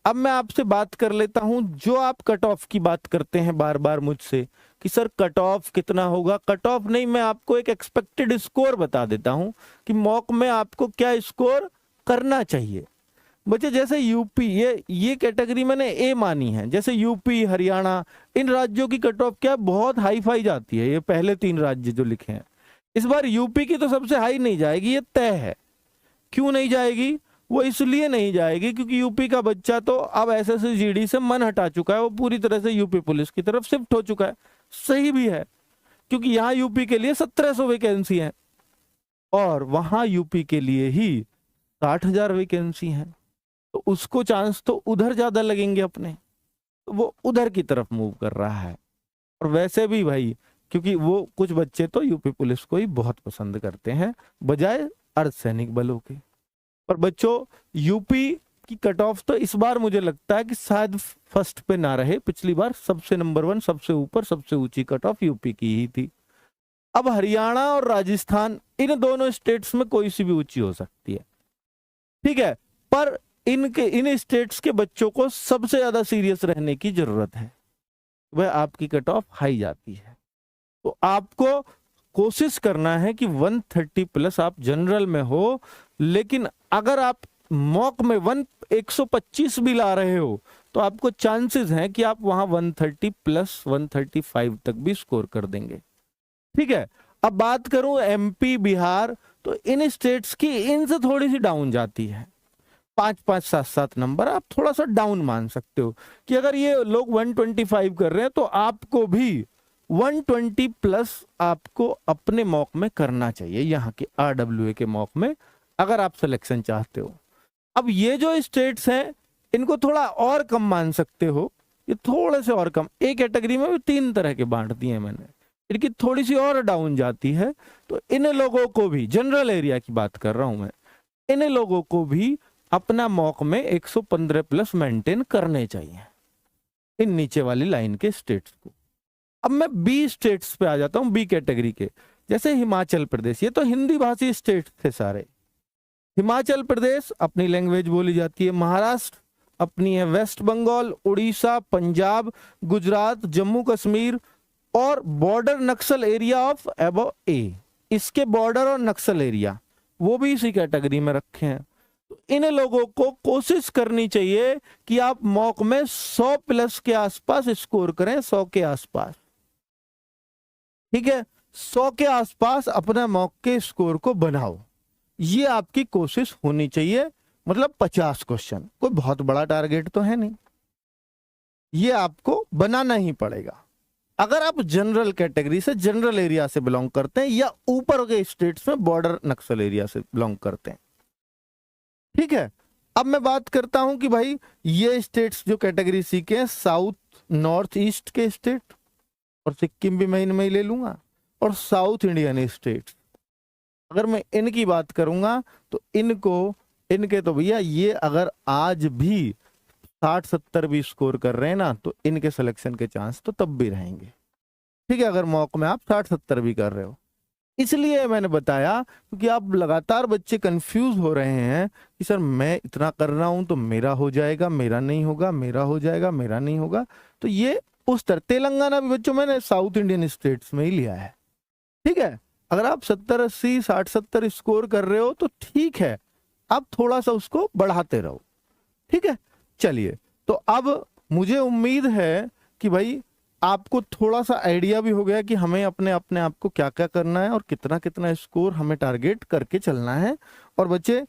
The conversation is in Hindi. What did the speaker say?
अब मैं आपसे बात कर लेता हूं, जो आप कट ऑफ की बात करते हैं बार बार मुझसे कि सर कट ऑफ कितना होगा, कट ऑफ नहीं, मैं आपको एक एक्सपेक्टेड स्कोर बता देता हूं कि मॉक में आपको क्या स्कोर करना चाहिए। बच्चे जैसे यूपी, ये कैटेगरी मैंने ए मानी है, जैसे यूपी हरियाणा, इन राज्यों की कट ऑफ क्या बहुत हाई फाई जाती है। ये पहले 3 राज्य जो लिखे हैं, इस बार यूपी की तो सबसे हाई नहीं जाएगी, ये तय है। क्यों नहीं जाएगी? वो इसलिए नहीं जाएगी क्योंकि यूपी का बच्चा तो अब एसएससी से मन हटा चुका है, वो पूरी तरह से यूपी पुलिस की तरफ शिफ्ट हो चुका है। सही भी है, क्योंकि यहाँ यूपी के लिए 1700 वैकेंसी है और वहां यूपी के लिए ही 60,000 वैकेंसी है, तो उसको चांस तो उधर ज्यादा लगेंगे अपने, तो वो उधर की तरफ मूव कर रहा है। और वैसे भी भाई, क्योंकि वो कुछ बच्चे तो यूपी पुलिस को ही बहुत पसंद करते हैं बजाय अर्धसैनिक बलों के। और बच्चों यूपी की कट ऑफ तो इस बार मुझे लगता है कि शायद फर्स्ट पे ना रहे, पिछली बार सबसे नंबर 1, सबसे ऊपर, सबसे ऊंची कट ऑफ यूपी की ही थी। अब हरियाणा और राजस्थान, इन दोनों स्टेट्स में कोई सी भी ऊंची हो सकती है, ठीक है, पर इन स्टेट्स के बच्चों को सबसे ज्यादा सीरियस रहने की जरूरत है, वह आपकी कट ऑफ हाई जाती है। तो आपको कोशिश करना है कि 130 प्लस आप जनरल में हो, लेकिन अगर आप मॉक में 125 भी ला रहे हो तो आपको चांसेस हैं कि आप वहां 130 प्लस 135 तक भी स्कोर कर देंगे, ठीक है। अब बात करूं एमपी बिहार, तो इन स्टेट्स की इनसे थोड़ी सी डाउन जाती है, 5-5, 7-7 नंबर आप थोड़ा सा डाउन मान सकते हो कि अगर ये लोग 125 कर रहे हैं तो आपको भी 120 प्लस आपको अपने मॉक में करना चाहिए, यहाँ के आरडब्ल्यूए के मॉक में, अगर आप सिलेक्शन चाहते हो। अब ये जो स्टेट्स हैं इनको थोड़ा और कम मान सकते हो, ये थोड़े से और कम, एक कैटेगरी में भी 3 तरह के बांट दिए हैं मैंने, इनकी थोड़ी सी और डाउन जाती है। तो इन लोगों को भी, जनरल एरिया की बात कर रहा हूं मैं, इन लोगों को भी अपना मॉक में 115 प्लस मेंटेन करने चाहिए, इन नीचे वाली लाइन के स्टेट्स को। अब मैं बी स्टेट्स पे आ जाता हूं, बी कैटेगरी के, जैसे हिमाचल प्रदेश, ये तो हिंदी भाषी स्टेट थे सारे। हिमाचल प्रदेश अपनी लैंग्वेज बोली जाती है, महाराष्ट्र अपनी है, वेस्ट बंगाल, उड़ीसा, पंजाब, गुजरात, जम्मू कश्मीर और border Naxal area of above A, इसके बॉर्डर और नक्सल एरिया वो भी इसी कैटेगरी में रखे हैं। तो इन लोगों को कोशिश करनी चाहिए कि आप मॉक में 100 प्लस के आसपास स्कोर करें, 100 के आसपास, ठीक है, 100 के आसपास अपना मॉक के स्कोर को बनाओ, ये आपकी कोशिश होनी चाहिए। मतलब 50 क्वेश्चन, कोई बहुत बड़ा टारगेट तो है नहीं, ये आपको बनाना ही पड़ेगा अगर आप जनरल कैटेगरी से, जनरल एरिया से बिलोंग करते हैं या ऊपर के स्टेट्स में बॉर्डर नक्सल एरिया से बिलोंग करते हैं, ठीक है। अब मैं बात करता हूं कि भाई ये स्टेट्स जो कैटेगरी सी के हैं, साउथ नॉर्थ ईस्ट के स्टेट, और सिक्किम भी मैं इनमें ही ले लूंगा, और साउथ इंडियन स्टेट्स, अगर मैं इनकी बात करूंगा तो इनके तो भैया ये अगर आज भी 60-70 भी स्कोर कर रहे हैं ना, तो इनके सिलेक्शन के चांस तो तब भी रहेंगे, ठीक है, अगर मॉक में आप 60-70 भी कर रहे हो। इसलिए मैंने बताया क्योंकि आप लगातार बच्चे कंफ्यूज हो रहे हैं कि सर मैं इतना कर रहा हूं तो मेरा हो जाएगा, मेरा नहीं होगा, मेरा हो जाएगा, मेरा नहीं होगा। तो ये उस तरह, तेलंगाना भी बच्चों मैंने साउथ इंडियन स्टेट्स में ही लिया है, ठीक है। अगर आप 70-80, 60-70 स्कोर कर रहे हो तो ठीक है, आप थोड़ा सा उसको बढ़ाते रहो, ठीक है। चलिए, तो अब मुझे उम्मीद है कि भाई आपको थोड़ा सा आइडिया भी हो गया कि हमें अपने आप को क्या क्या करना है और कितना कितना स्कोर हमें टारगेट करके चलना है। और बच्चे